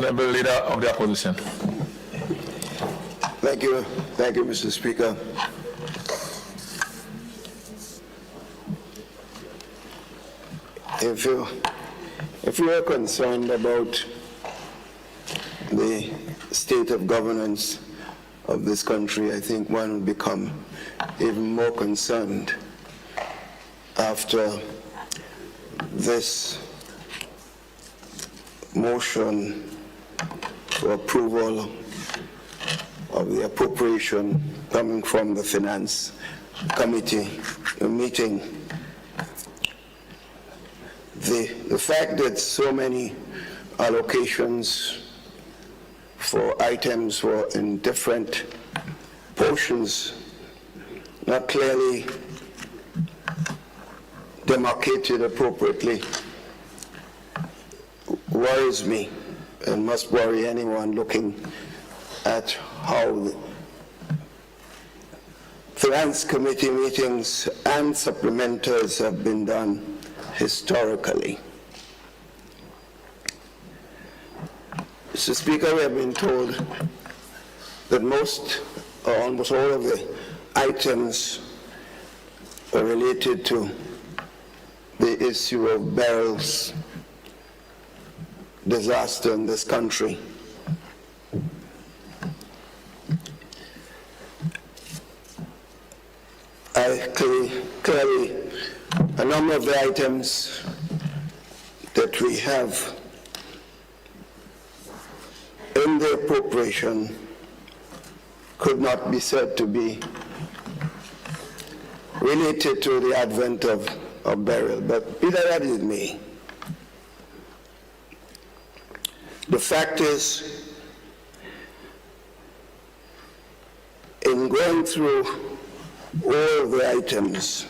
Honorable Leader of the Opposition. Thank you, Mr. Speaker. If you are concerned about the state of governance of this country, I think one will become even more concerned after this motion for approval of the appropriation coming from the Finance Committee meeting. The fact that so many allocations for items were in different portions, not clearly demarcated appropriately, worries me and must worry anyone looking at how the Finance Committee meetings and supplementals have been done historically. Mr. Speaker, we have been told that most or almost all of the items are related to the issue of Beryl's disaster in this country. Clearly, a number of the items that we have in the appropriation could not be said to be related to the advent of Beryl, but be that as it may, the fact is, in going through all the items,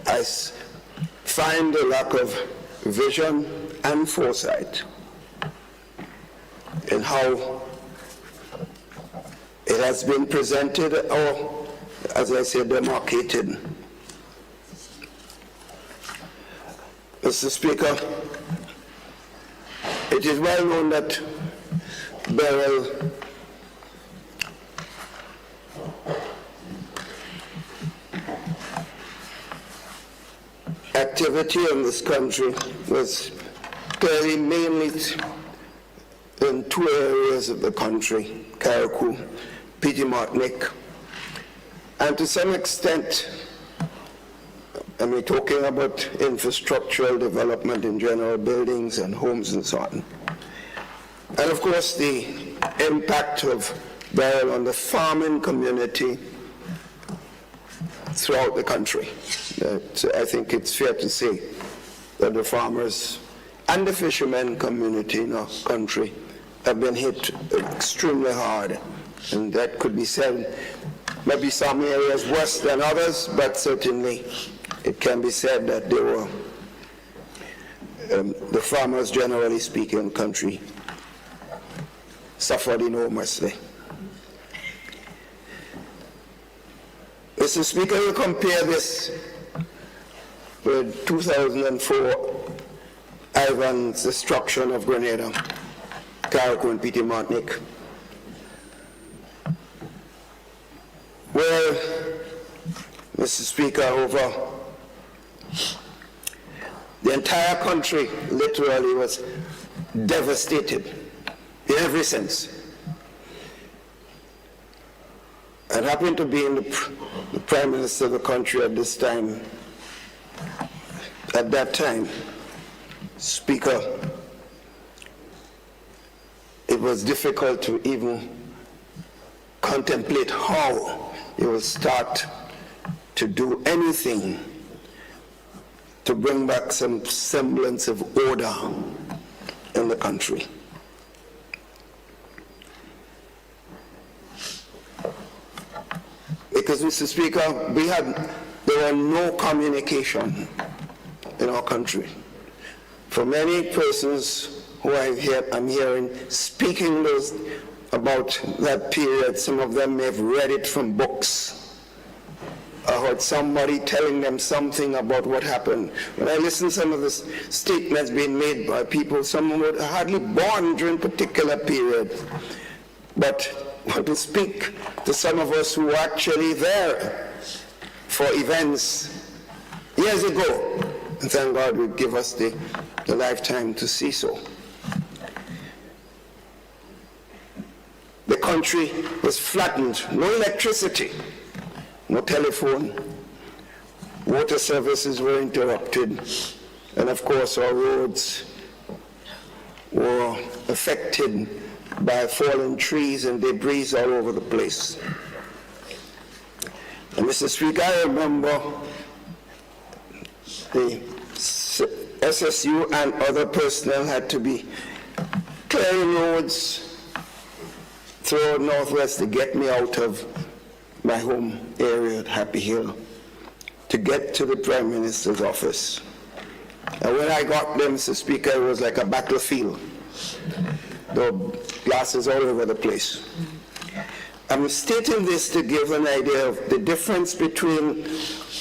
I find a lack of vision and foresight in how it has been presented, or, as I said, demarcated. Mr. Speaker, it is well known that Beryl activity in this country was clearly mainly in two areas of the country, Carriacou, Petit-Martinique, and to some extent, and we're talking about infrastructural development in general, buildings and homes and so on. And of course, the impact of Beryl on the farming community throughout the country. So I think it's fair to say that the farmers and the fishermen community in our country have been hit extremely hard. And that could be said, maybe some areas worse than others, but certainly it can be said that they were, the farmers, generally speaking, in the country suffered enormously. Mr. Speaker, you compare this with 2004, Ivan's destruction of Grenada, Carriacou and Petit-Martinique, where, Mr. Speaker, over the entire country literally was devastated in every sense. I happened to be in the Prime Minister of the country at this time. At that time, Speaker, it was difficult to even contemplate how you will start to do anything to bring back some semblance of order in the country. Because, Mr. Speaker, there were no communication in our country. For many persons who I'm hearing speaking about that period, some of them may have read it from books I heard somebody telling them something about what happened. When I listened to some of the statements being made by people, some were hardly born during a particular period. But to speak to some of us who were actually there for events years ago, and thank God would give us the lifetime to see so. The country was flattened, no electricity, no telephone, water services were interrupted, and of course our roads were affected by fallen trees and debris all over the place. And Mr. Speaker, I remember the SSU and other personnel had to be clearing roads throughout Northwest to get me out of my home area at Happy Hill to get to the Prime Minister's office. And when I got there, Mr. Speaker, it was like a battlefield. There were glasses all over the place. I'm stating this to give an idea of the difference between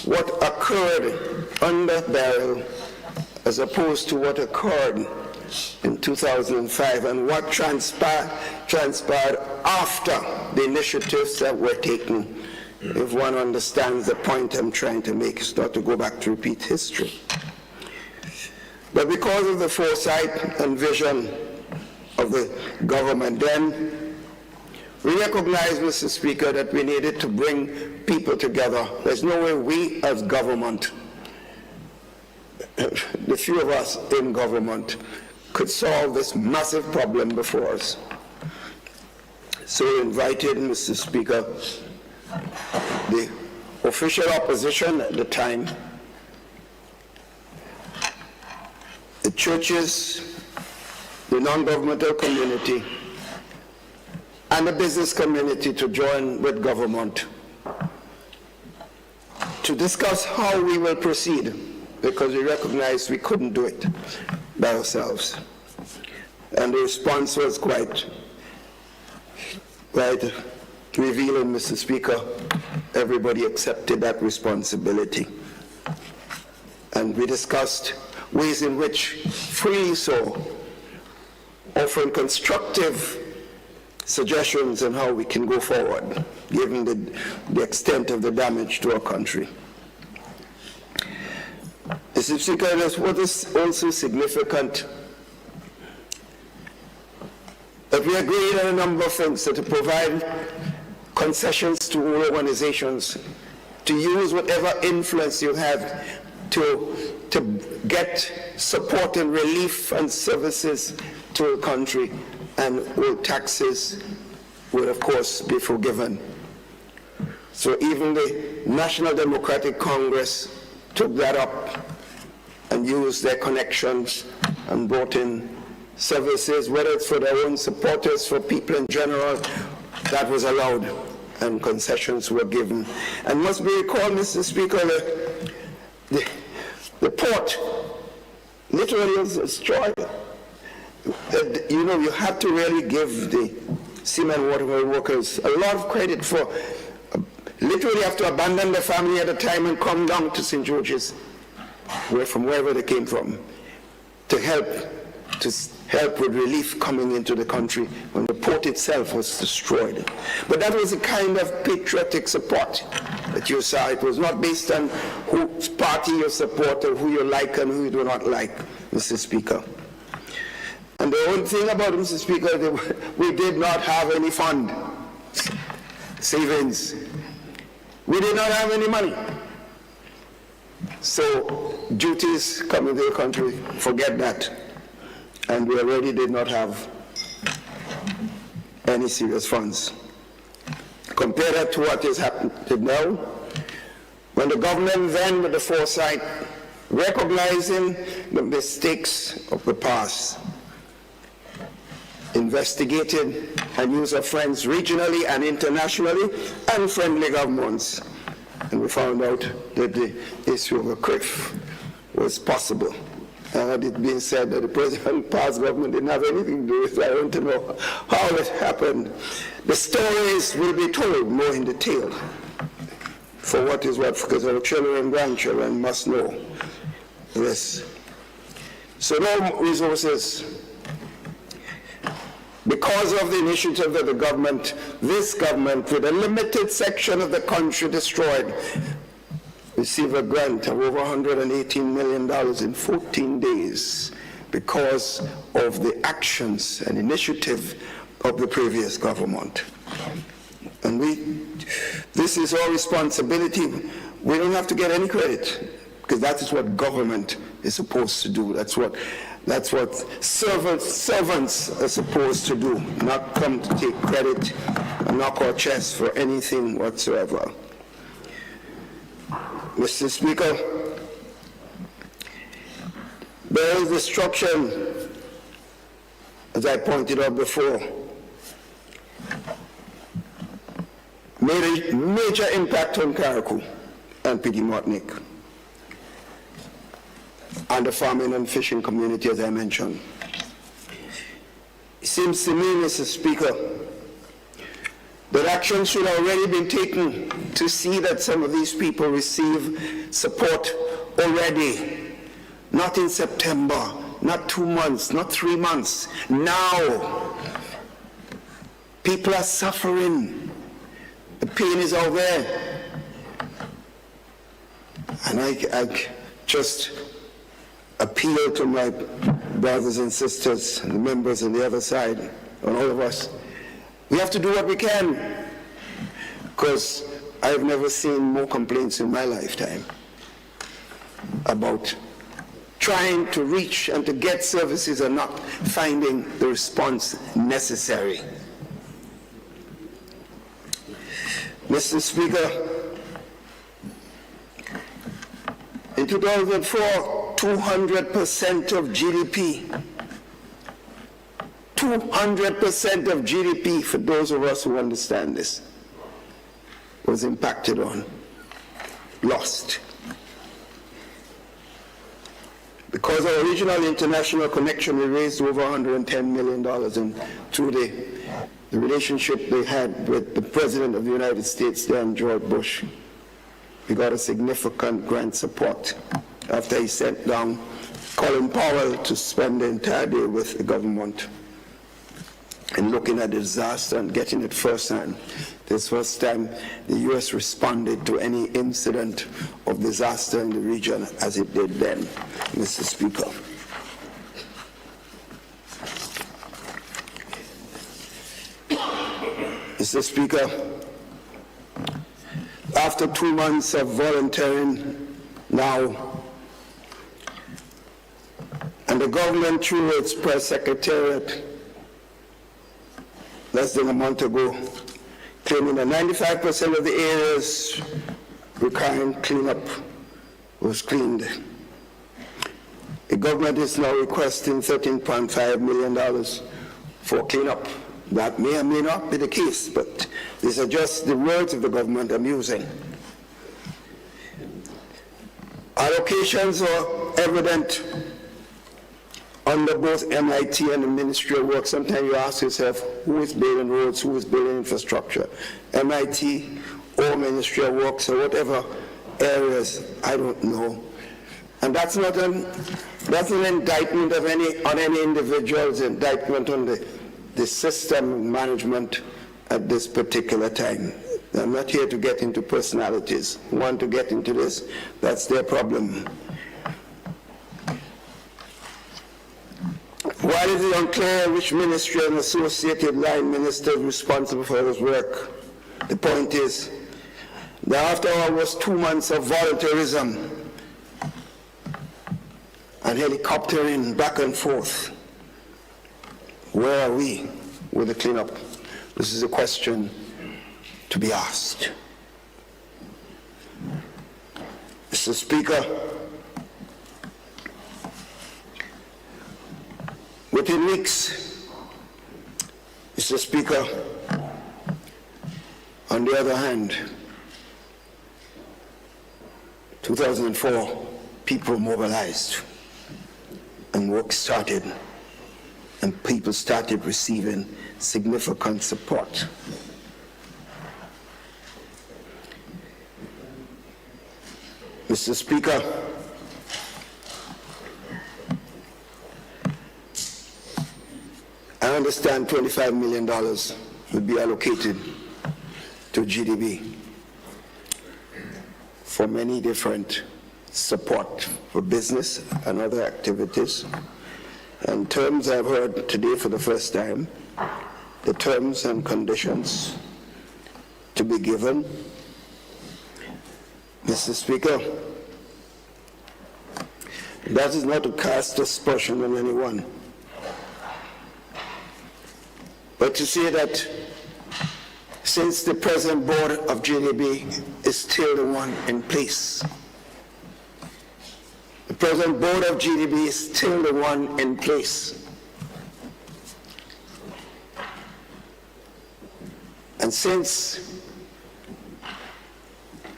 what occurred under Beryl as opposed to what occurred in 2005 and what transpired after the initiatives that were taken, if one understands the point I'm trying to make. It's not to go back to repeat history. But because of the foresight and vision of the government then, we recognized, Mr. Speaker, that we needed to bring people together. There's no way we as government, the few of us in government, could solve this massive problem before us. So we invited, Mr. Speaker, the official opposition at the time, the churches, the non-governmental community, and the business community to join with government to discuss how we will proceed, because we recognized we couldn't do it by ourselves. And the response was quite revealing, Mr. Speaker. Everybody accepted that responsibility. And we discussed ways in which, freely so, offering constructive suggestions on how we can go forward, given the extent of the damage to our country. Mr. Speaker, what is also significant that we agreed on a number of things, so to provide concessions to all organizations, to use whatever influence you have to get support and relief and services to the country, and all taxes will of course be forgiven. So even the National Democratic Congress took that up and used their connections and brought in services, whether it's for their own supporters, for people in general, that was allowed and concessions were given. And must be recalled, Mr. Speaker, the port literally was destroyed. You have to really give the Seamen Waterway workers a lot of credit for literally have to abandon their family at a time and come down to St. George's, from wherever they came from, to help with relief coming into the country when the port itself was destroyed. But that was a kind of patriotic support that you saw. It was not based on whose party you support or who you like and who you do not like, Mr. Speaker. And the only thing about it, Mr. Speaker, we did not have any fund savings. We did not have any money. So duties coming to the country, forget that. And we already did not have any serious funds. Compare that to what is happening now, when the government then, with the foresight, recognizing the mistakes of the past, investigated and used our friends regionally and internationally and friendly governments. And we found out that the issue of a cliff was possible. And it being said that the president past government didn't have anything to do with it. I want to know how it happened. The stories will be told more in detail for what is what, because our children and grandchildren must know this. So no resources. Because of the initiative of the government, this government, with a limited section of the country destroyed, received a grant of over $118 million in 14 days because of the actions and initiative of the previous government. And this is our responsibility. We don't have to get any credit, because that is what government is supposed to do. That's what servants are supposed to do, not come to take credit and knock our chests for anything whatsoever. Mr. Speaker, there is destruction, as I pointed out before, made a major impact on Carriacou and Piti Martinique, and the farming and fishing community, as I mentioned. It seems to me, Mr. Speaker, that action should already be taken to see that some of these people receive support already, not in September, not 2 months, not 3 months. Now, people are suffering. The pain is out there. And I just appeal to my brothers and sisters and the members on the other side, and all of us. We have to do what we can, because I've never seen more complaints in my lifetime about trying to reach and to get services and not finding the response necessary. Mr. Speaker, in 2004, 200% of GDP, 200% of GDP, for those of us who understand this, was impacted on, lost. Because our regional international connection, we raised over $110 million, and through the relationship they had with the President of the United States, then George Bush, we got a significant grant support after he sent down Colin Powell to spend the entire day with the government and looking at the disaster and getting it firsthand. This first time the U.S. responded to any incident of disaster in the region as it did then, Mr. Speaker. Mr. Speaker, after 2 months of volunteering now, and the government through its press secretariat less than a month ago, claiming that 95% of the areas requiring cleanup was cleaned. The government is now requesting $13.5 million for cleanup. That may or may not be the case, but these are just the words of the government I'm using. Allocations are evident under both MIT and the Ministry of Works. Sometimes you ask yourself, who is building roads, who is building infrastructure? MIT or Ministry of Works or whatever areas, I don't know. And that's not an indictment of on any individual's indictment on the system management at this particular time. I'm not here to get into personalities. Want to get into this, that's their problem. While it is unclear which ministry and associated line minister is responsible for this work, the point is that after almost 2 months of volunteerism and helicoptering back and forth, where are we with the cleanup? This is a question to be asked. Mr. Speaker, within weeks, Mr. Speaker, on the other hand, 2004, people mobilized and work started, and people started receiving significant support. Mr. Speaker, I understand $25 million will be allocated to GDB for many different support for business and other activities. And terms I've heard today for the first time, the terms and conditions to be given. Mr. Speaker, that is not to cast aspersion on anyone, but to say that since the present board of GDB is still the one in place, the present board of GDB is still the one in place. And since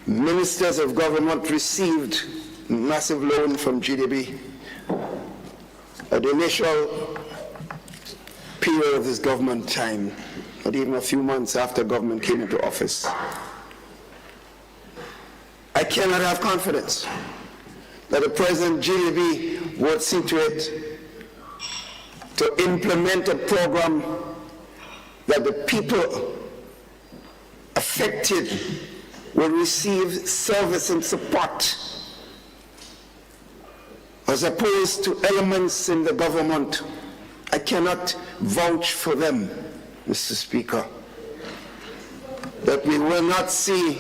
ministers of government received massive loan from GDB at the initial period of this government time, not even a few months after government came into office, I cannot have confidence that the present GDB would see to it to implement a program that the people affected will receive service and support, as opposed to elements in the government. I cannot vouch for them, Mr. Speaker, that we will not see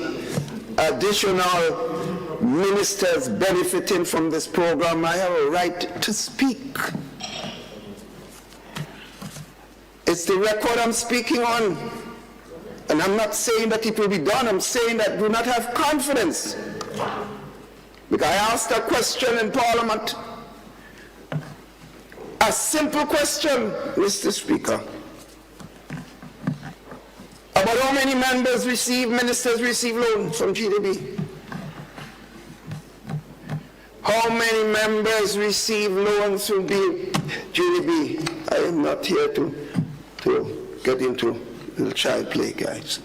additional ministers benefiting from this program. I have a right to speak. It's the record I'm speaking on. And I'm not saying that it will be done. I'm saying that we do not have confidence. Because I asked a question in Parliament, a simple question, Mr. Speaker, about how many ministers receive loans from GDB. How many members receive loans from GDB? I am not here to get into little child play, guys.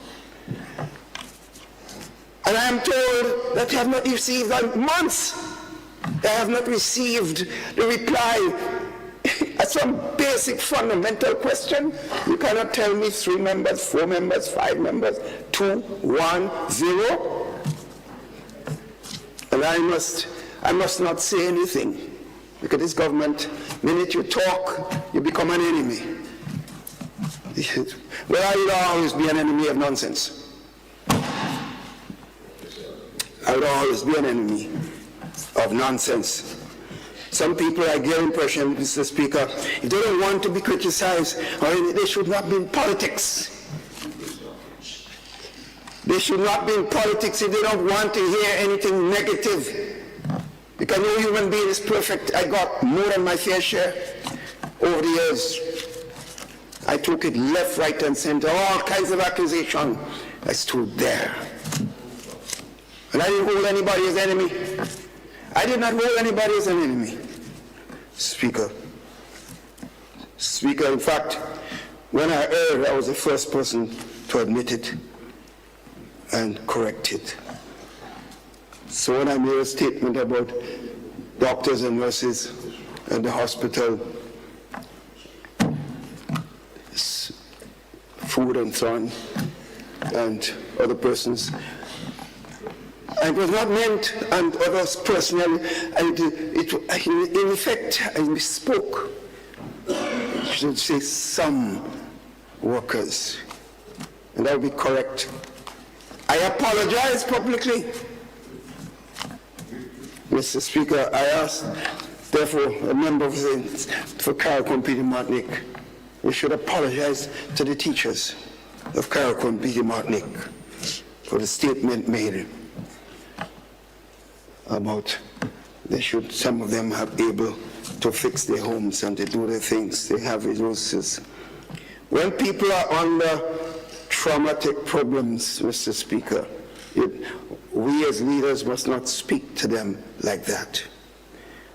And I am told that they have not received months. They have not received the reply. That's some basic fundamental question. You cannot tell me 3 members, 4 members, 5 members, 2, 1, 0. And I must not say anything, because this government, the minute you talk, you become an enemy. Well, I will always be an enemy of nonsense. I will always be an enemy of nonsense. Some people, I get the impression, Mr. Speaker, if they don't want to be criticized, or they should not be in politics. They should not be in politics if they don't want to hear anything negative. Because no human being is perfect. I got more than my fair share over the years. I took it left, right, and center, all kinds of accusation. I stood there. And I didn't hold anybody as enemy. I did not hold anybody as an enemy. Speaker, in fact, when I erred, I was the first person to admit it and correct it. So when I made a statement about doctors and nurses and the hospital, food and so on, and other persons, it was not meant, and others personally, in effect, I misspoke. I should say some workers, and that would be correct. I apologize publicly. Mr. Speaker, I ask, therefore, a member of for Carriacou Peter Martinique, we should apologize to the teachers of Carriacou Peter Martinique for the statement made about some of them have able to fix their homes and to do their things. They have resources. When people are under traumatic problems, Mr. Speaker, we as leaders must not speak to them like that.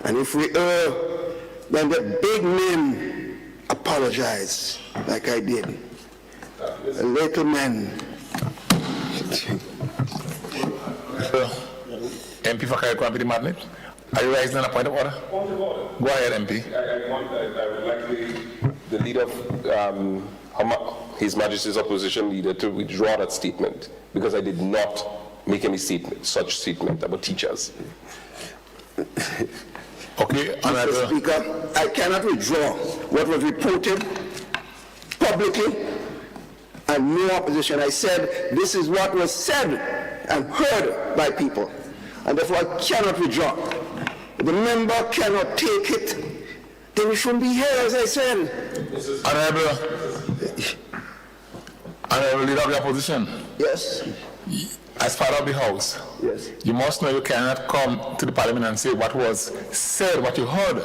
And if we err, then the big men apologize, like I did. The little men. MP MP for Carriacou and Petty Martinic. Are you raising a point of order? Point of order. Go ahead, MP. I would like the leader of His Majesty's opposition leader to withdraw that statement, because I did not make any such statement about teachers. Okay, Mr. Speaker, I cannot withdraw what was reported publicly and no opposition. I said this is what was said and heard by people, and therefore I cannot withdraw. The member cannot take it, then we shouldn't be here, as I said. Honorable Leader of the Opposition. Yes. As part of the House, Yes. you must know you cannot come to the Parliament and say what was said, what you heard.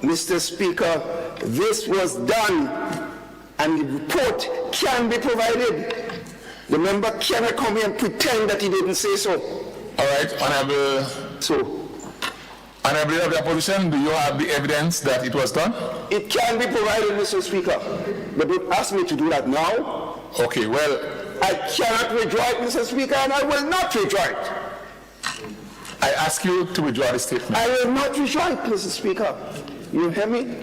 Mr. Speaker, this was done, and the report can be provided. The member cannot come here and pretend that he didn't say so. All right, Honorable Leader of the Opposition, do you have the evidence that it was done? It can be provided, Mr. Speaker, but don't ask me to do that now. Okay, well, I cannot withdraw it, Mr. Speaker, and I will not withdraw it. I ask you to withdraw the statement. I will not withdraw it, Mr. Speaker. You hear me?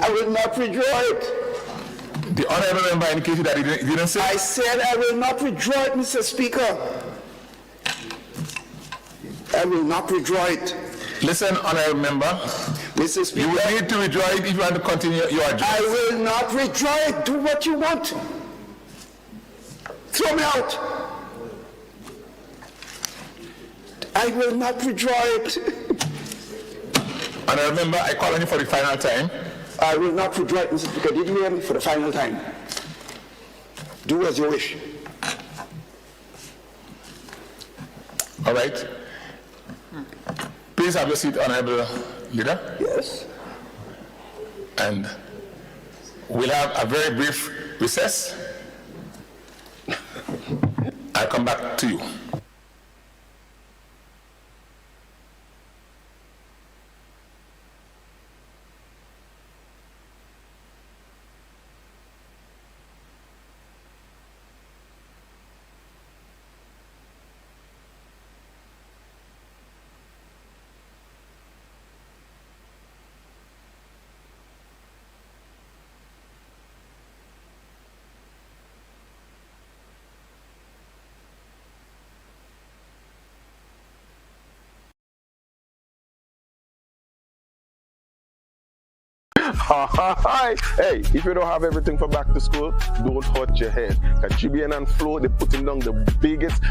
I will not withdraw it. The honorable member indicated that he didn't say. I said I will not withdraw it, Mr. Speaker. I will not withdraw it. Listen, honorable member. Mr. Speaker, You will need to withdraw it if you want to continue your address. I will not withdraw it. Do what you want. Throw me out. I will not withdraw it. Honorable member, I call on you for the final time. I will not withdraw it, Mr. Speaker. Did you hear me? For the final time. Do as you wish. All right. Please have your seat, Honorable Leader. Yes. And we'll have a very brief recess. I'll come back to you. Hey, if you don't have everything for back to school, don't hurt your head. Caribbean and Flow, they're putting down the biggest